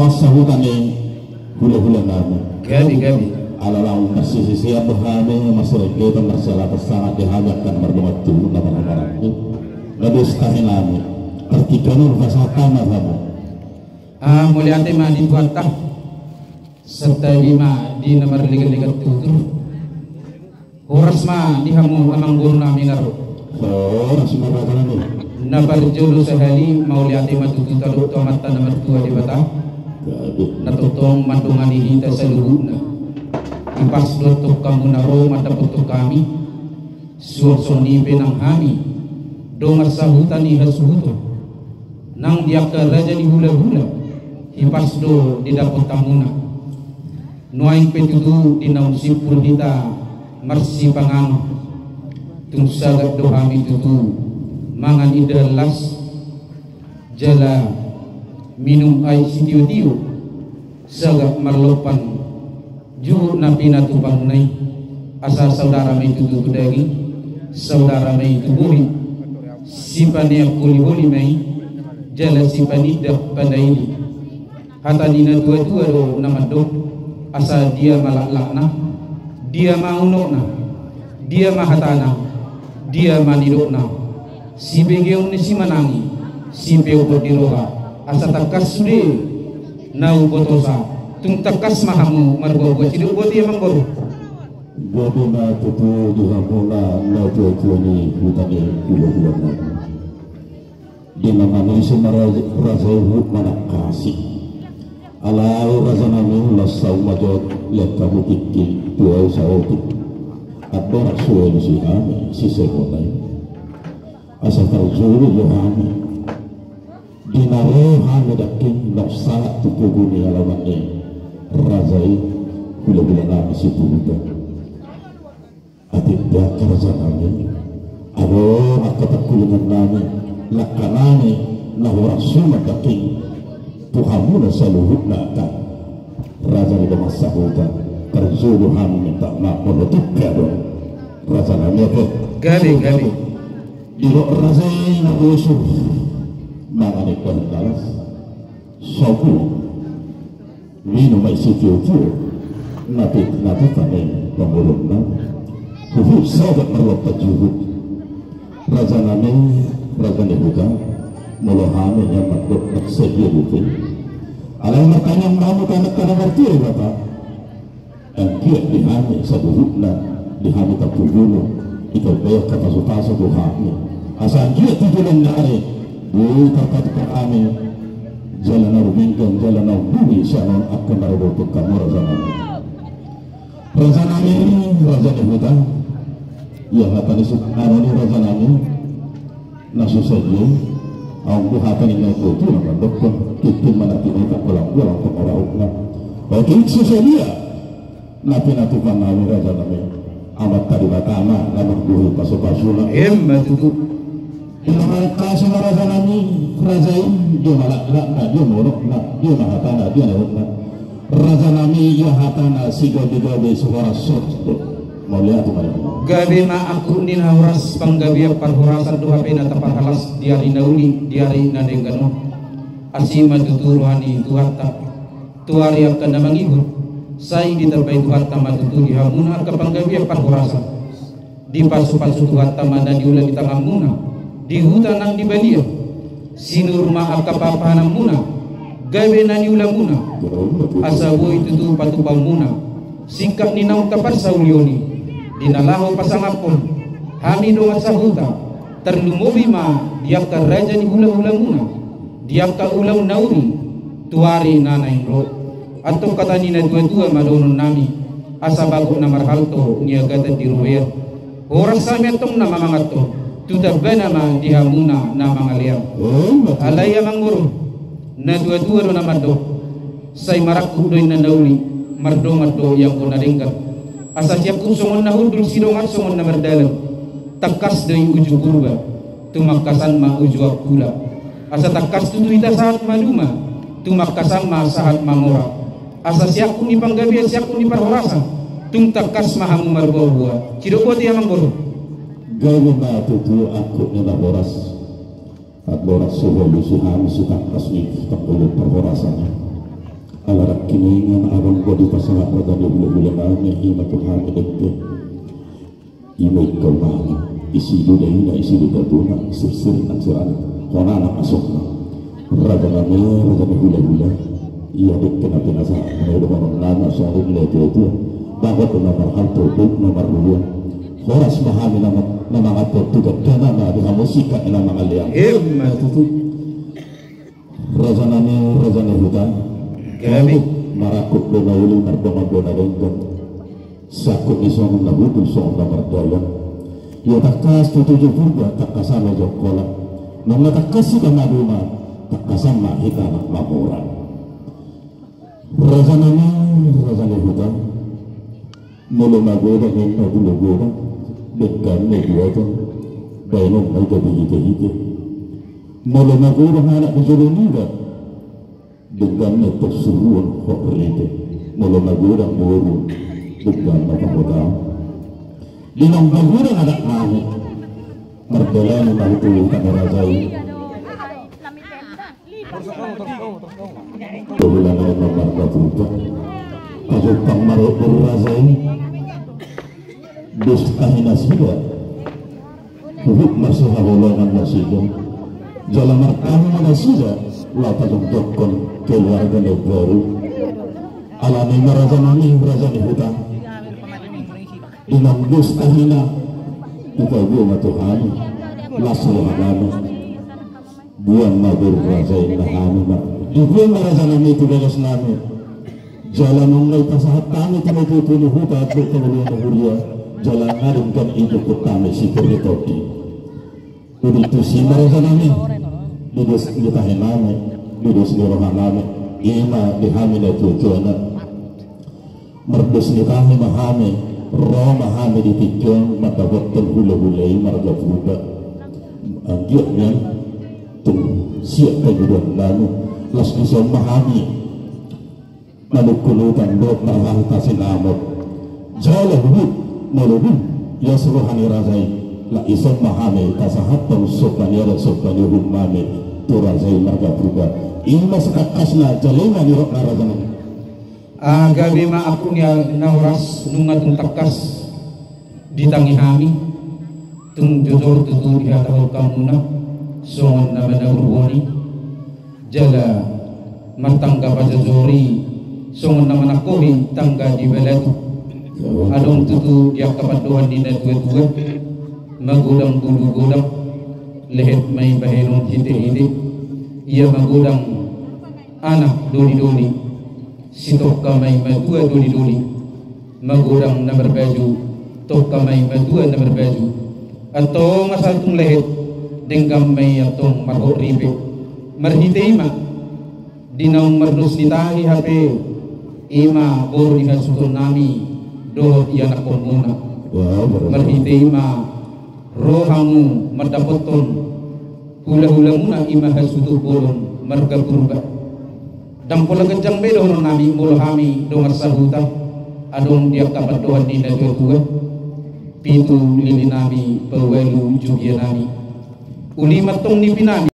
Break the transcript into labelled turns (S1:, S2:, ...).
S1: Sahutan hula-hula namin.
S2: Gabi.
S1: Alalang nasisisi at bahami masarap kita marsala sangat dihagatkan merdungat dulu na mga nadustahin namin. Artikanul kasatan na kamu.
S2: Muli ate ma di tuwata. Serta lima di nomor ligat-ligat tutur. Oras ma di hamu amang guru namin naro.
S1: Oras marata na nila.
S2: Nabarjulu sehali mauli ate ma tututaluk tomat nomor 2 di bata. Natutong mandungan hita sa luhuna. Ipas lutuk kamu naro mata putuk kami suor nipe nang hami dongar sahutan iha suhuto nang diakka raja di hula-hula ipas do di dapot tamuna nuaing petutu di naun sipul dita marsi pangano tung sagat do hami tutu mangan idalas jala minum air sitiu-tiu sagat marlopan Juhur napi natu pangunai asal saudara mai tutu kudagi saudara mai tuburi simpani akuli mai jala simpani dah pandai hata dina dua-dua do nama do asal dia malak-lakna dia maunokna dia mahatana dia manidokna si begeun si manangi si beo diroha asal takas sude nau botosa tung takas mahamu marbo cidu boti emang baru
S1: bodo na tutu dihamuna na tutu ni hutani hula-hula na di nama ni semaraja hut mana kasih alai raja namin lasau majot lihat kamu kiki tuai saotik ador suai si kami si sekonai asal terjuru yohani di naro hami dakin nafsa tutu guni alamannya Razai hula-hula namin si Buddha atibda kerja namin aro at katakulungan namin lakanani na rasul mataking tuhamu na sa luhut na akan raja ni damas sahutan terjuluhan minta makunutuk ka doon raja namin ako
S2: gali
S1: ilo razai na uso mga ni Kwandalas sobu Mino may sityo-tyo napit kami pamulong na hubub sabat marwap pajuhut raja namin raja ni Buddha mulohami yang makhluk nagsegya bukin alay makanyang mamu kanak ka na martir bata ang kiyat dihami sa buhut na dihami tapugulo ikaw bayak kapasupasa buhami asa ang kiyat titulang nari buhay karkatukang amin jalan rumingkan jalan bumi sanon akan merobohkan kamu raja nami ini raja Yehuda ya hatan isu arani raja nami nasu saja aku hatan ini itu nama dokter kita mana tidak tak pulang orang oke sesuai napi natukan nami raja nami amat tadi batama nama buhi pasu-pasuna
S2: tutu
S1: Ilaman kasih raja nami raja ini dia malak-lak dia morok dia mahatana dia nahutna raja nami ya hatana sigo-digo suara sok maulihat kemarin
S2: gabi ma aku nin hauras panggabi parhurasan duha pena tapan halas diari nauli diari nadengano asima tuturuhani tuhatta tuari akan namangihu sai diterbai tuhatta matutu dihamuna ke panggabi parhurasan di pasu-pasu tuhatta mana diulah di tangan muna di hutan nang di balia sinur ma akapapahanam muna gawe nani ulang muna asawo itu tu patupang muna singkat ni naung tapar saulioni dinalaho pasangapon hami dongat sahuta terlumubi ma diakka raja ni ulang-ulang muna diakka ulang nauri tuari nanaing ro atau kata ni na dua-dua madonon nami asa bago na marhalto niagatan di ruwer orang sami atong namamangato tutabana ma dihamuna na mga liang alaya mangurong na dua-dua do naman do say marakku doy na nauli mardo yang ko naringkat asa siap kung sungon na hudul sidongan sungon na mardalan takas doy uju kurba tumakasan ma uju akula asa takas tutuita saat maluma tumakasan ma saat mangora asa siap kung ipanggabi siap kung iparhorasan tung takas mahamu marbawa ciroboti amang boro
S1: gawin na tutu ako nila boras at boras suho lusuhan si takas ni takulot parhorasan kiningan arang ko di pasangat na dali hula-hula namin ima Tuhan edekte ima ikaw mahal isido na yun na isido ka doon na isir-sir ng siraan kona na pasok na raga na hula-hula iya dek na pinasa na ito mga nana sa rin leto bakit na marahal tubig na maruyan horas mahami na mga portugat ka na di musika na mga liyang raga na hutan kami marakot do na uli nardongan do na renggan sakot isong nabudol song na mardayan yo takas tutuju purga takasama jokola nang natakas si kamaduma takasama hikanak mamuran razana hutan mulu magoda ng nagulogoda dekan na duwatan bayanong may gabi-hite-hite mulu magoda ng anak ng Joloniga dengan tersuruh kok berite mulu magurang muru dengan mapangutang dinang magurang ada kami merdela na malutuloy ka na razay tubulan na mamarga puta kasupang marupur razay dustahin na sila hubuk masih hawalangan na sila jalan markahan na sila lapa dokon keluarga negara alami merazanani hutan dinam gustahina kita gua Tuhan lasul hagana buang mabur razain lahani ma ibu merazanani itu dengan selama jalan mengai pasahat kami kami itu hutan berkemudian huria jalan ngarungkan itu kami sikir ditoti begitu si merazanani dudus kita hename dudus di rohaname ima dihamile tujuana merdus nitami mahame roh mahame ditijon mata betul hula-hulai marga fuda anggitnya tung siap kejuruan lalu las isong mahami manukulutan dok marahal tasinamot jala hubud malubud ya suruhani razai la isong mahame kasahat pang sopanyara sopanya humame turazai marga fuda ima sekakas na jalema ni rok narazanan
S2: gabi ma akong ya nauras nung atong takas ditangi hami tung jujur tutu dihatawal kamuna songon na manawurwani jala matangga pa jujuri songon na manakohi tangga di belet adong tutu diak kapaduhan di netwet-wet magudang gudang lehet may bahenong hite-hite ia magudang anak doli-doli sitok kamay madua doli-doli magudang na berbaju tok kamay madua na berbaju atau masaltung lehet denggam may atong marhot ripe marhite ima dinaong marnus nitahi hape ima bor inasutun nami dohot iyanak muna marhite ima rohamu madapoton hula-hula muna ima hasutu bolon marga purba dampola kencang bedo nami mulhami dongar sahuta adong dia kapat doan di negeri tua pitu lili nami pewelu jubia nami uli matong ni pinami